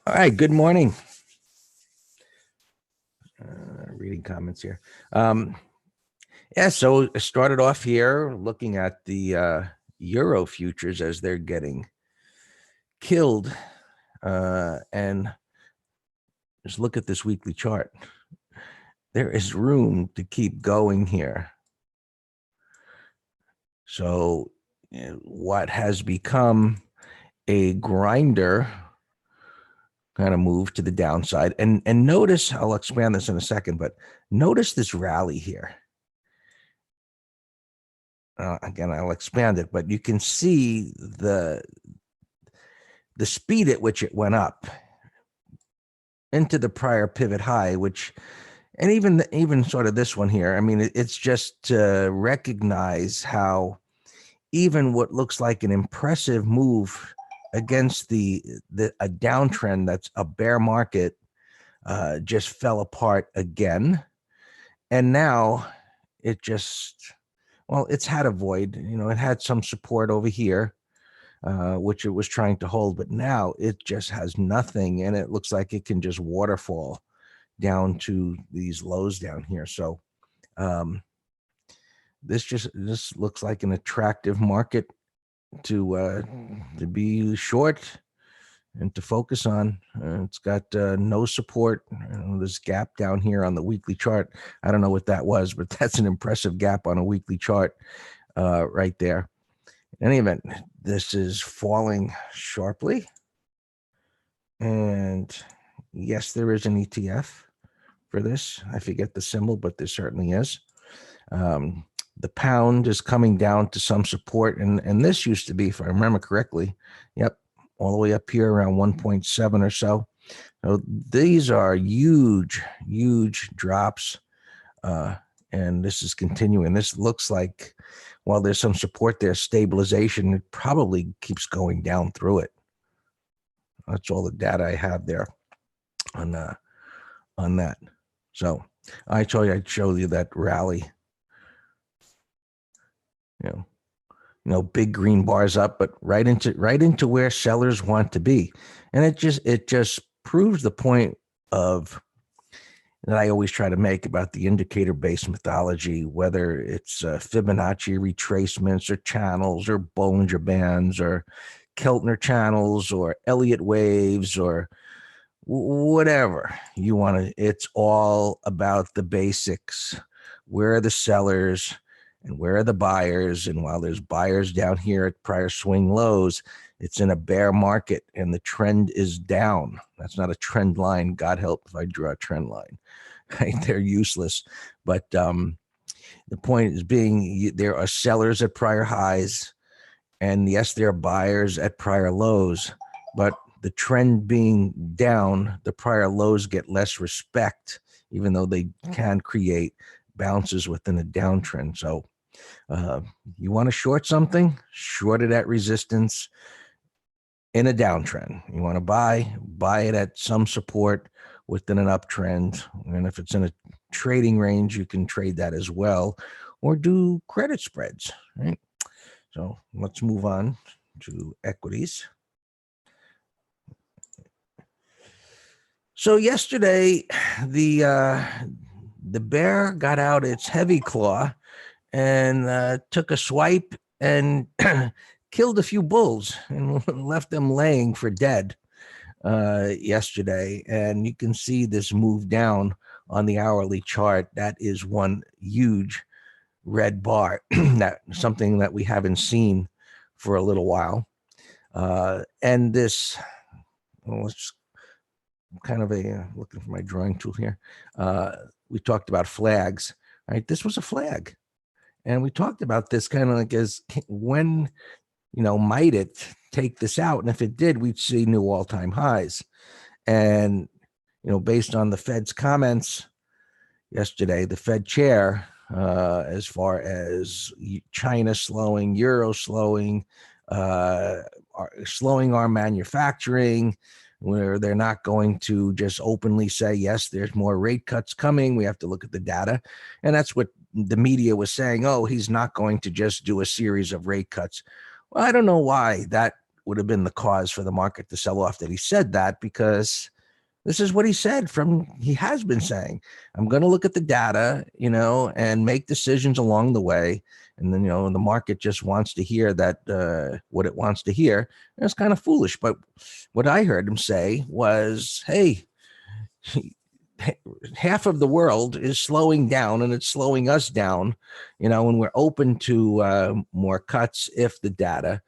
All right, good morning. Reading comments here. Yeah, so I started off here looking at the Euro futures as they're getting killed. And just look at this weekly chart. There is room to keep going here. So what has become a grinder kind of move to the downside. And notice, I'll expand this in a second, but notice this rally here. Again, I'll expand it, but you can see the speed at which it went up into the prior pivot high, which, and even sort of this one here, I mean, it's just to recognize how even what looks like an impressive move against a downtrend that's a bear market just fell apart again. And now it just, well, it's had a void, it had some support over here, which it was trying to hold, but now it just has nothing, and it looks like it can just waterfall down to these lows down here. So this looks like an attractive market to be short and to focus on. It's got no support. This gap down here on the weekly chart, I don't know what that was, but that's an impressive gap on a weekly chart right there. In any event, this is falling sharply. And yes, there is an ETF for this. I forget the symbol, but there certainly is. The pound is coming down to some support. And this used to be, if I remember correctly, yep, all the way up here around 1.7 or so. So these are huge, huge drops. And this is continuing. This looks like, while there's some support there, stabilization, it probably keeps going down through it. That's all the data I have there on that. So I'd show you that rally. Big green bars up, but right into where sellers want to be. And it just proves the point of that I always try to make about the indicator-based methodology, whether it's Fibonacci retracements or channels or Bollinger Bands or Keltner channels or Elliott waves or whatever you want to. It's all about the basics. Where are the sellers and where are the buyers? And while there's buyers down here at prior swing lows, it's in a bear market and the trend is down. That's not a trend line. God help if I draw a trend line. Right? They're useless. But the point is being, there are sellers at prior highs, and yes, there are buyers at prior lows, but the trend being down, the prior lows get less respect, even though they can create bounces within a downtrend. So you want to short something, short it at resistance in a downtrend. You want to buy it at some support within an uptrend. And if it's in a trading range, you can trade that as well, or do credit spreads, right? So let's move on to equities. So yesterday, the bear got out its heavy claw and took a swipe and killed a few bulls and left them laying for dead yesterday. And you can see this move down on the hourly chart. That is one huge red bar, that something that we haven't seen for a little while. And this, let's kind of looking for my drawing tool here. We talked about flags, right? This was a flag. And we talked about this kind of like as when, might it take this out? And if it did, we'd see new all-time highs. And, based on the Fed's comments yesterday, the Fed chair, as far as China slowing, Euro slowing, slowing our manufacturing, where they're not going to just openly say, yes, there's more rate cuts coming. We have to look at the data. And that's what the media was saying. Oh, he's not going to just do a series of rate cuts. Well, I don't know why that would have been the cause for the market to sell off that he said that, because this is what he said he has been saying, I'm going to look at the data, and make decisions along the way. And then, the market just wants to hear that, what it wants to hear. And it's kind of foolish. But what I heard him say was, hey, half of the world is slowing down and it's slowing us down, and we're open to more cuts if the data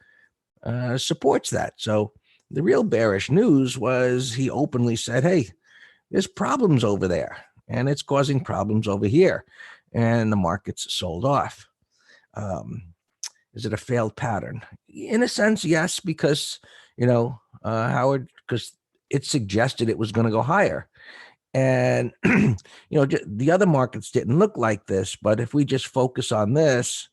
supports that. So the real bearish news was he openly said, hey, there's problems over there and it's causing problems over here. And the market's sold off. Is it a failed pattern? In a sense, yes, because, Howard, because it suggested it was going to go higher. And, the other markets didn't look like this. But if we just focus on this,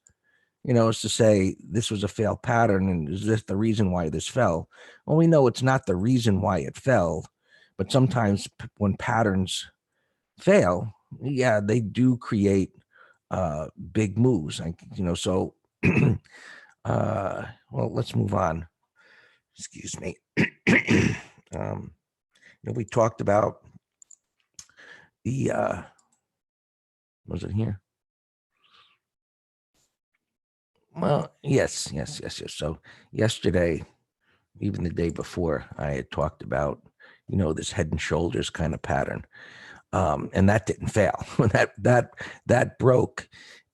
is to say this was a failed pattern, and is this the reason why this fell? Well, we know it's not the reason why it fell, but sometimes when patterns fail, yeah, they do create big moves. So well, let's move on. Excuse me. We talked about the was it here? Well, yes. So yesterday, even the day before, I had talked about, this head and shoulders kind of pattern. And that didn't fail. that broke.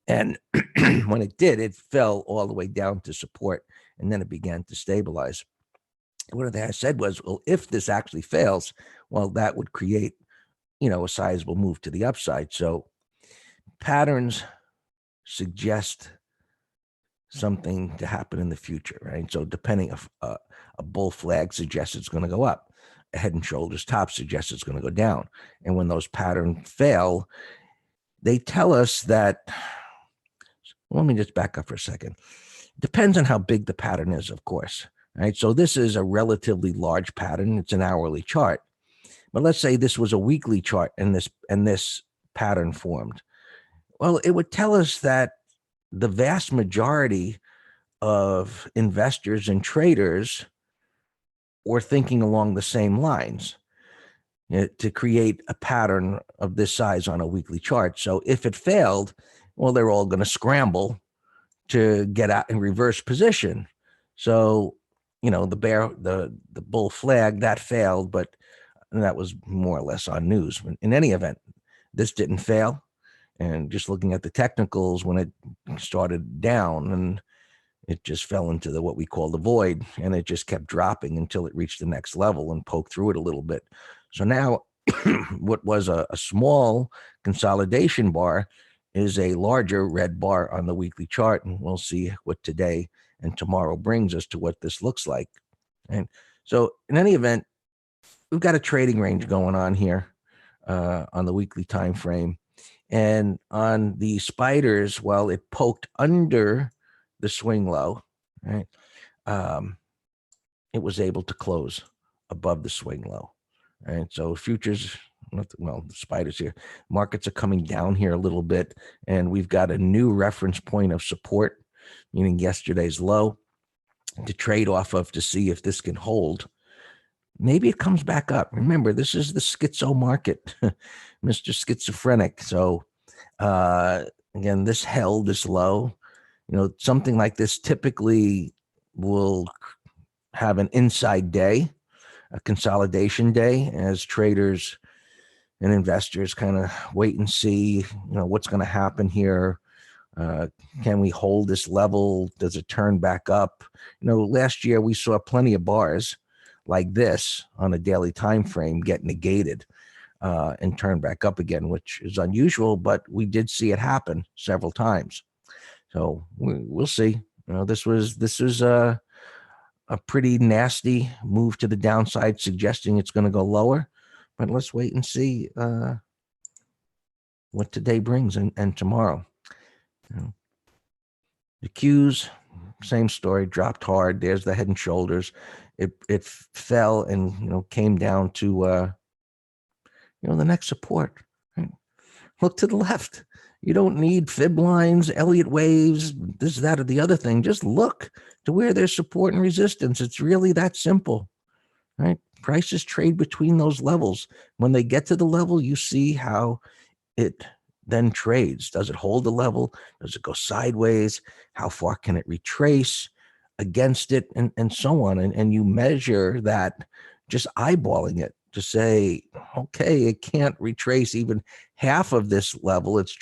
And when it did, it fell all the way down to support, and then it began to stabilize. What I said was, well, if this actually fails, well, that would create, a sizable move to the upside. So patterns suggest something to happen in the future, right? So depending if a bull flag suggests it's going to go up, a head and shoulders top suggests it's going to go down. And when those patterns fail, they tell us that, let me just back up for a second. Depends on how big the pattern is, of course, right? So this is a relatively large pattern. It's an hourly chart. But let's say this was a weekly chart and this pattern formed. Well, it would tell us that the vast majority of investors and traders were thinking along the same lines, to create a pattern of this size on a weekly chart. So if it failed, well, they're all going to scramble to get out in reverse position. So, the bull flag, that failed, but that was more or less on news. In any event, this didn't fail. And just looking at the technicals, when it started down, and it just fell into what we call the void, and it just kept dropping until it reached the next level and poked through it a little bit. So now what was a small consolidation bar is a larger red bar on the weekly chart, and we'll see what today and tomorrow brings us to what this looks like. And so in any event, we've got a trading range going on here on the weekly time frame. And on the spiders, well, it poked under the swing low, right? It was able to close above the swing low, right? So futures, well, the spiders here, markets are coming down here a little bit, and we've got a new reference point of support, meaning yesterday's low, to trade off of to see if this can hold. Maybe it comes back up. Remember, this is the schizo market, Mr. Schizophrenic. So again, this held this low. Something like this typically will have an inside day, a consolidation day, as traders and investors kind of wait and see, what's going to happen here. Can we hold this level? Does it turn back up? Last year we saw plenty of bars like this on a daily time frame get negated and turn back up again, which is unusual, but we did see it happen several times. So we'll see. This was a pretty nasty move to the downside, suggesting it's going to go lower. But let's wait and see what today brings and tomorrow. The Qs, same story, dropped hard. There's the head and shoulders. It fell and came down to the next support. Right? Look to the left. You don't need fib lines, Elliott waves, this, that, or the other thing. Just look to where there's support and resistance. It's really that simple, right? Prices trade between those levels. When they get to the level, you see how it then trades. Does it hold the level? Does it go sideways? How far can it retrace against it? And so on. And you measure that just eyeballing it to say, okay, it can't retrace even half of this level. It's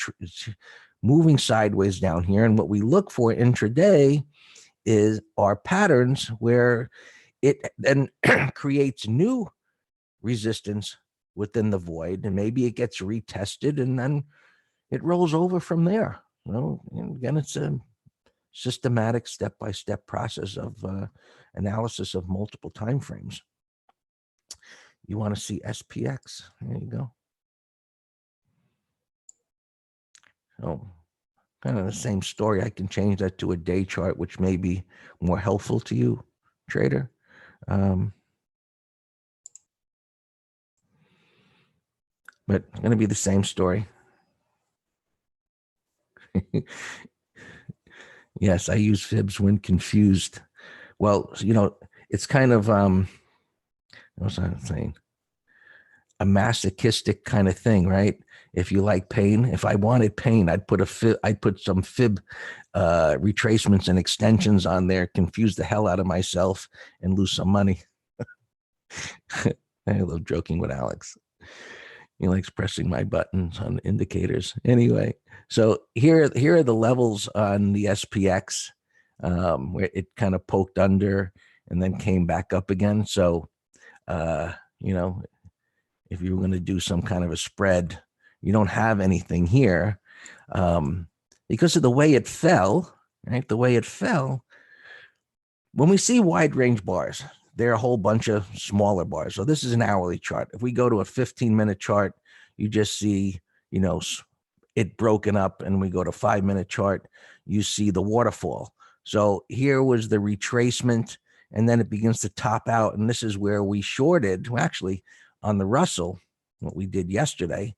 moving sideways down here. And what we look for intraday are patterns where it then creates new resistance within the void, and maybe it gets retested and then it rolls over from there. And again, it's a systematic step-by-step process of analysis of multiple time frames. You want to see SPX? There you go. So kind of the same story. I can change that to a day chart, which may be more helpful to you, trader. But it's going to be the same story. Yes, I use fibs when confused. Well, it's kind of what's I saying? A masochistic kind of thing, right? If you like pain, if I wanted pain, I'd put some fib retracements and extensions on there, confuse the hell out of myself, and lose some money. I love joking with Alex. He likes pressing my buttons on indicators. Anyway, so here are the levels on the SPX where it kind of poked under and then came back up again. So, if you were going to do some kind of a spread, you don't have anything here because of the way it fell, right? The way it fell. When we see wide range bars, there are a whole bunch of smaller bars. So this is an hourly chart. If we go to a 15-minute chart, you just see, it broken up, and we go to 5-minute chart, you see the waterfall. So here was the retracement, and then it begins to top out. And this is where we shorted, actually, on the Russell, what we did yesterday,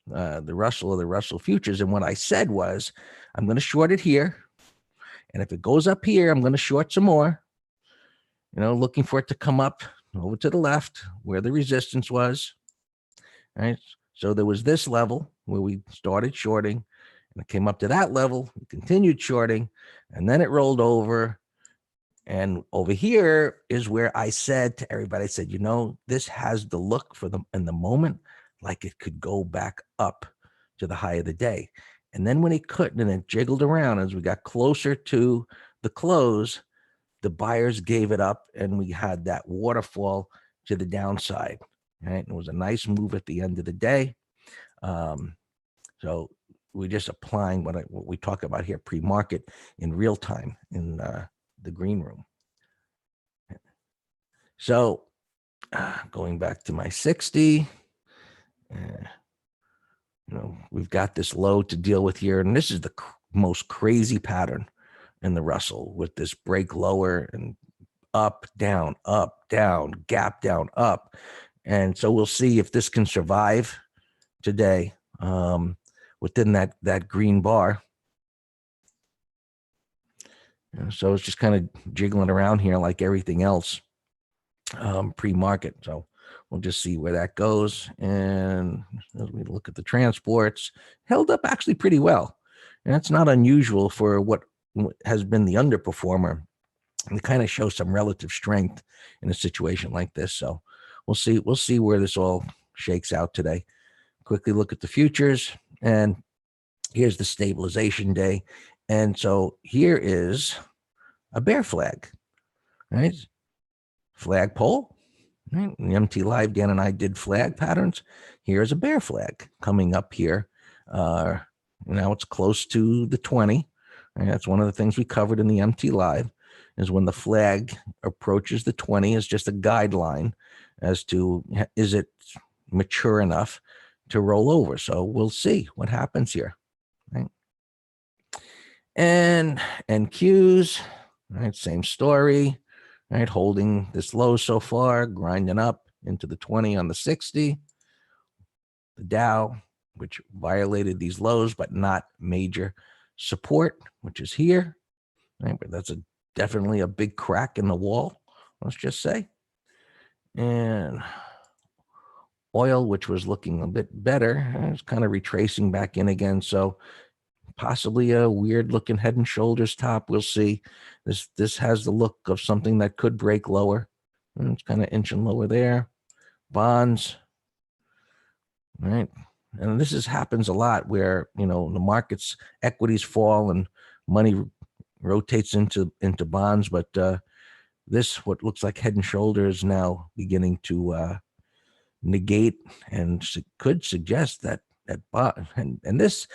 the Russell futures. And what I said was, I'm going to short it here. And if it goes up here, I'm going to short some more, looking for it to come up over to the left where the resistance was, right? So there was this level where we started shorting, and it came up to that level, we continued shorting, and then it rolled over. And over here is where I said to everybody, I said, this has the look for them in the moment, like it could go back up to the high of the day. And then when it couldn't, and it jiggled around as we got closer to the close, the buyers gave it up, and we had that waterfall to the downside. Right? It was a nice move at the end of the day. So we're just applying what we talk about here, pre-market, in real time in the green room. So going back to my 60, we've got this low to deal with here, and this is the most crazy pattern in the Russell, with this break lower and up, down, gap down, up. And so we'll see if this can survive today within that green bar. So it's just kind of jiggling around here like everything else pre-market. So we'll just see where that goes. And as we look at the transports, held up actually pretty well. And that's not unusual for what has been the underperformer. And it kind of shows some relative strength in a situation like this. So we'll see where this all shakes out today. Quickly look at the futures, and here's the stabilization day. And so here is a bear flag, right? Flagpole, right? In the MT Live, Dan and I did flag patterns. Here's a bear flag coming up here. Now it's close to the 20. And that's one of the things we covered in the MT Live, is when the flag approaches the 20 is just a guideline as to, is it mature enough to roll over? So we'll see what happens here, right? And NQs, right? Same story, right? Holding this low so far, grinding up into the 20 on the 60. The Dow which violated these lows, but not major support, which is here. Right? But that's definitely a big crack in the wall, let's just say. And oil, which was looking a bit better, it's kind of retracing back in again. So possibly a weird looking head and shoulders top. We'll see. This has the look of something that could break lower. And it's kind of inching lower there. Bonds, right? And this happens a lot where, the markets, equities fall and money rotates into bonds. But this, what looks like head and shoulders, now beginning to negate and could suggest that bond and this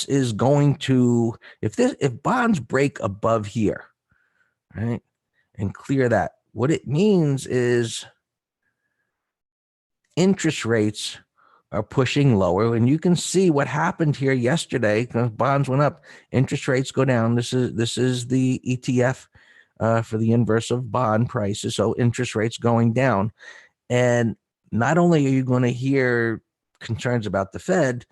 is going to, if bonds break above here, right, and clear that, what it means is interest rates are pushing lower. And you can see what happened here yesterday. Bonds went up, interest rates go down. This is the ETF for the inverse of bond prices. So interest rates going down. And not only are you going to hear concerns about the Fed,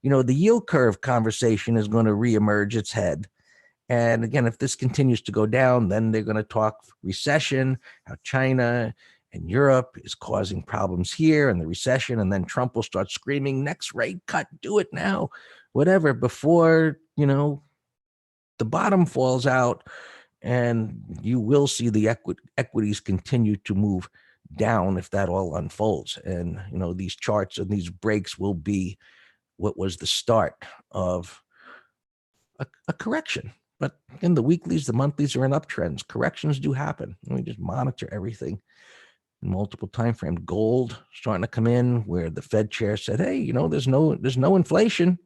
the yield curve conversation is going to reemerge its head. And again, if this continues to go down, then they're going to talk recession, how China and Europe is causing problems here and the recession. And then Trump will start screaming, next rate cut, do it now, whatever, before, the bottom falls out. And you will see the equities continue to move down if that all unfolds. And, these charts and these breaks will be what was the start of a correction. But in the weeklies, the monthlies are in uptrends. Corrections do happen. We just monitor everything in multiple time frames. Gold starting to come in where the Fed chair said, hey, there's no inflation.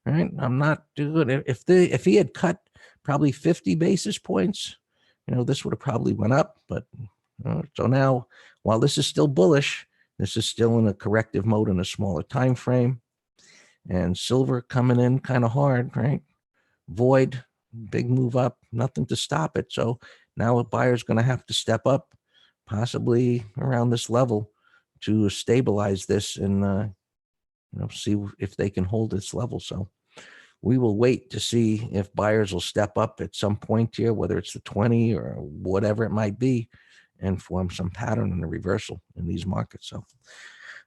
Right? I'm not doing it. If he had cut probably 50 basis points, this would have probably went up. But so now, while this is still bullish, this is still in a corrective mode in a smaller time frame. And silver coming in kind of hard, right? Void, big move up, nothing to stop it. So now a buyer's going to have to step up, possibly around this level, to stabilize this and see if they can hold this level. So we will wait to see if buyers will step up at some point here, whether it's the 20 or whatever it might be, and form some pattern in a reversal in these markets. So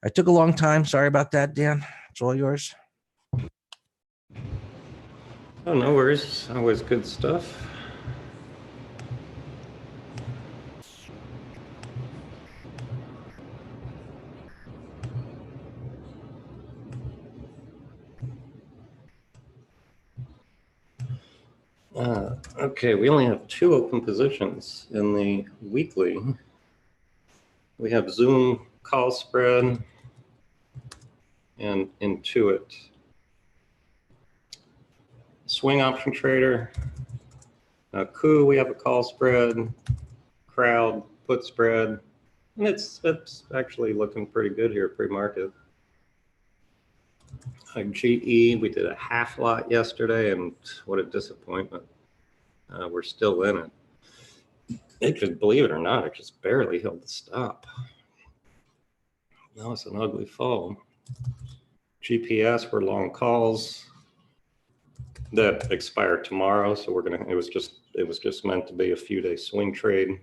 I took a long time. Sorry about that, Dan. It's all yours. Oh, no worries. Always good stuff. Okay, we only have 2 open positions in the weekly. We have Zoom call spread and Intuit. Swing option trader. Coup, we have a call spread. Crowd put spread. And it's actually looking pretty good here pre-market. GE, we did a half lot yesterday, and what a disappointment. We're still in it. It just, believe it or not, it just barely held the stop. Now it's an ugly fall. GPS, we're long calls that expire tomorrow, so we're gonna. It was just meant to be a few-day swing trade.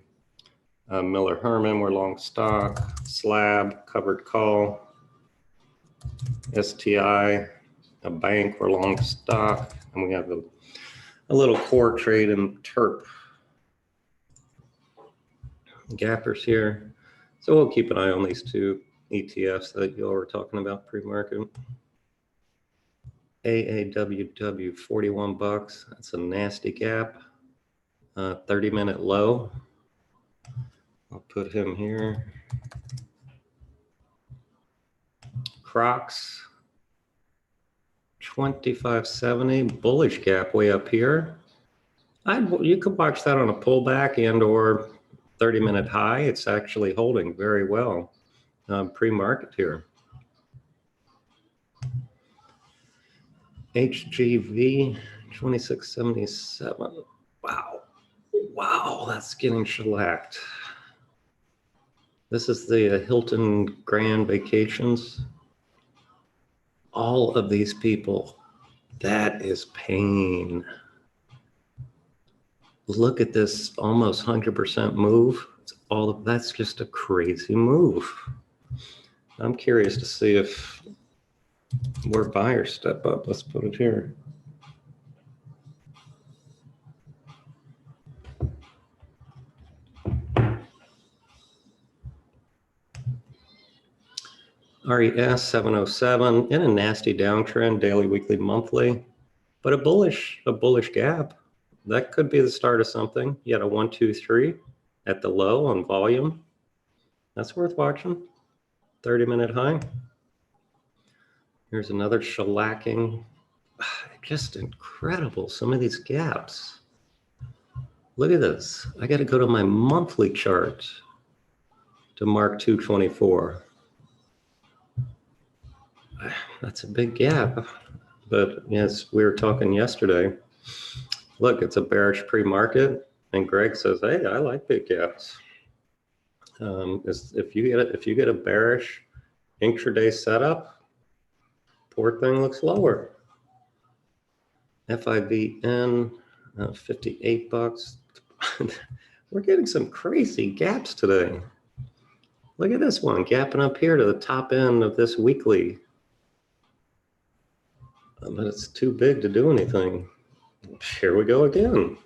Miller Herman, we're long stock. Slab, covered call. STI, a bank, we're long stock, and we have a little core trade in TERP. Gappers here. So we'll keep an eye on these 2 ETFs that you all were talking about pre-market. AAWW, 41 bucks. That's a nasty gap. 30-minute low. I'll put him here. Crocs, 25.70, bullish gap way up here. You could watch that on a pullback and or 30-minute high. It's actually holding very well pre-market here. HGV, 26.77. Wow, that's getting shellacked. This is the Hilton Grand Vacations. all of these people. That is pain. Look at this almost 100% move. That's just a crazy move. I'm curious to see if where buyers step up. Let's put it here. RES 707 in a nasty downtrend, daily, weekly, monthly, but a bullish gap. That could be the start of something. You had a 1, 2, 3 at the low on volume. That's worth watching. 30-minute high. Here's another shellacking. Just incredible. Some of these gaps. Look at this. I got to go to my monthly chart to mark 224. That's a big gap. But yes, we were talking yesterday. Look, it's a bearish pre-market, and Greg says, "Hey, I like big gaps." If you get a bearish intraday setup, poor thing looks lower. FIVN, 58 bucks. We're getting some crazy gaps today. Look at this one, gapping up here to the top end of this weekly. But it's too big to do anything. Here we go again.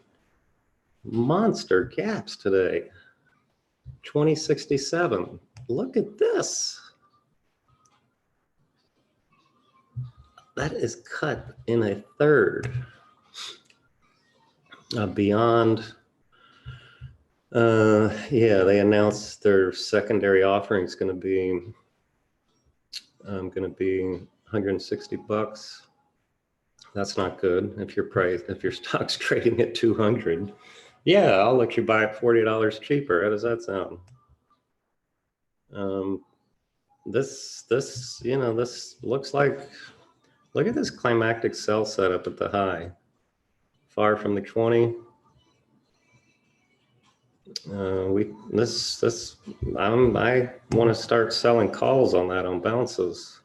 Monster gaps today. 2067. Look at this. That is cut in a third. Beyond, yeah, they announced their secondary offering is going to be 160 bucks. That's not good. If your stock's trading at 200, yeah, I'll let you buy it $40 cheaper. How does that sound? This looks like, look at this climactic sell setup at the high, far from the 20. I want to start selling calls on that on bounces.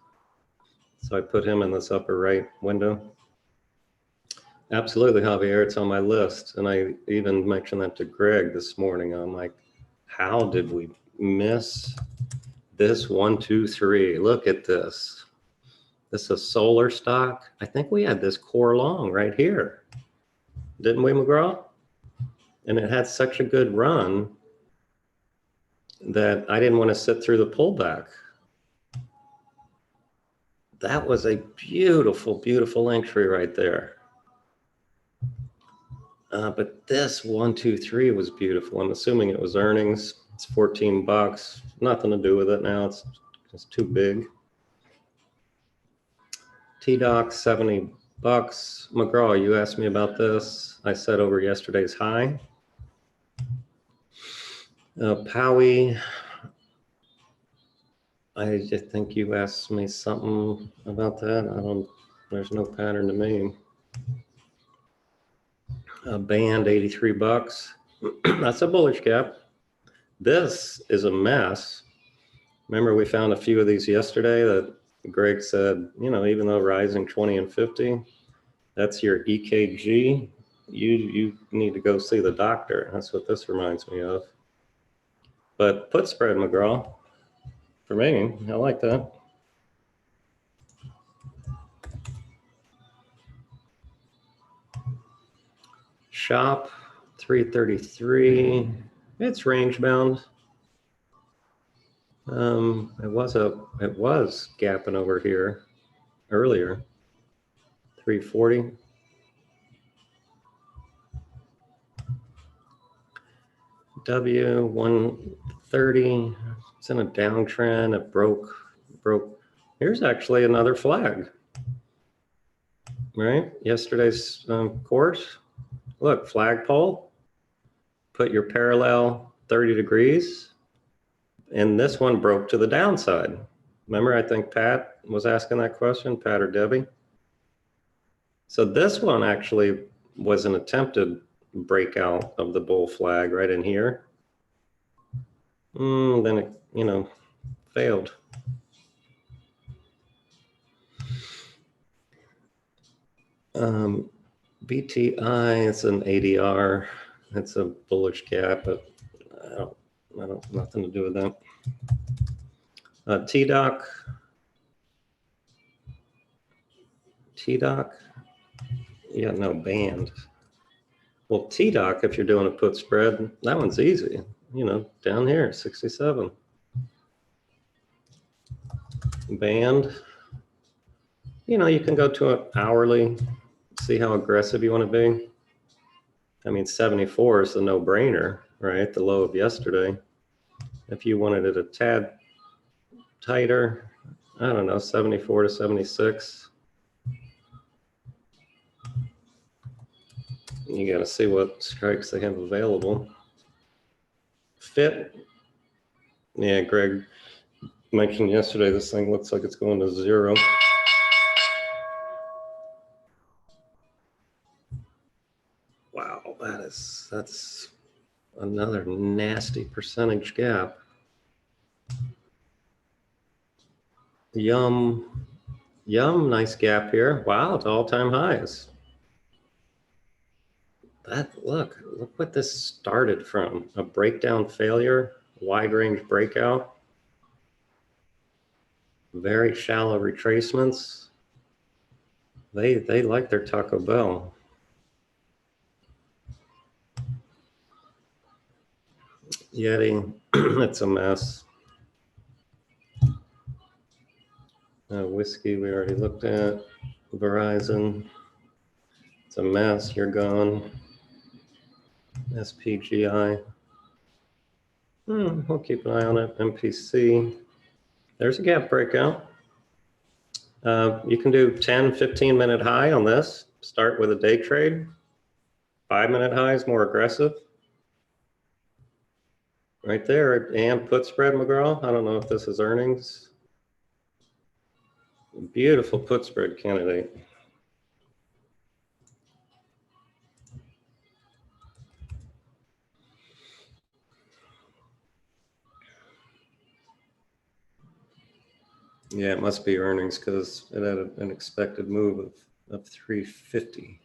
So I put him in this upper right window. Absolutely, Javier, it's on my list. And I even mentioned that to Greg this morning. I'm like, how did we miss this 1, 2, 3? Look at this. This is a solar stock. I think we had this core long right here. Didn't we, McGraw? And it had such a good run that I didn't want to sit through the pullback. That was a beautiful, beautiful entry right there. But this 1, 2, 3 was beautiful. I'm assuming it was earnings. It's 14 bucks. Nothing to do with it now. It's too big. T-Doc, 70 bucks. McGraw, you asked me about this. I said over yesterday's high. Powie, I just think you asked me something about that. There's no pattern to me. Band, 83 bucks. That's a bullish gap. This is a mess. Remember we found a few of these yesterday that Greg said, even though rising 20 and 50, that's your EKG. You need to go see the doctor. That's what this reminds me of. But put spread, McGraw. For me, I like that. Shop, 333. It's range bound. It was gapping over here earlier. 340. W 130. It's in a downtrend. It broke. Here's actually another flag. Right? Yesterday's course. Look, flagpole. Put your parallel 30 degrees. And this one broke to the downside. Remember, I think Pat was asking that question, Pat or Debbie. So this one actually was an attempted breakout of the bull flag right in here. Then it, failed. BTI, it's an ADR. It's a bullish gap, but I don't nothing to do with that. TDOC. Yeah, no band. Well, TDOC, if you're doing a put spread, that one's easy. You know, down here, 67. Band. You know, you can go to an hourly, see how aggressive you want to be. I mean, 74 is the no-brainer, right? The low of yesterday. If you wanted it a tad tighter, I don't know, 74 to 76. You got to see what strikes they have available. Fit. Yeah, Greg mentioned yesterday, this thing looks like it's going to 0. Wow, that's another nasty percentage gap. Yum, nice gap here. Wow, it's all-time highs. Look what this started from. A breakdown failure, wide range breakout, very shallow retracements. They like their Taco Bell. Yeti, it's a mess. Whiskey we already looked at. Verizon, it's a mess. You're gone. SPGI. We'll keep an eye on it. MPC. There's a gap breakout. You can do 10, 15-minute high on this. Start with a day trade. 5-minute high is more aggressive. Right there, and put spread, McGraw. I don't know if this is earnings. Beautiful put spread candidate. Yeah, it must be earnings because it had an expected move of 350.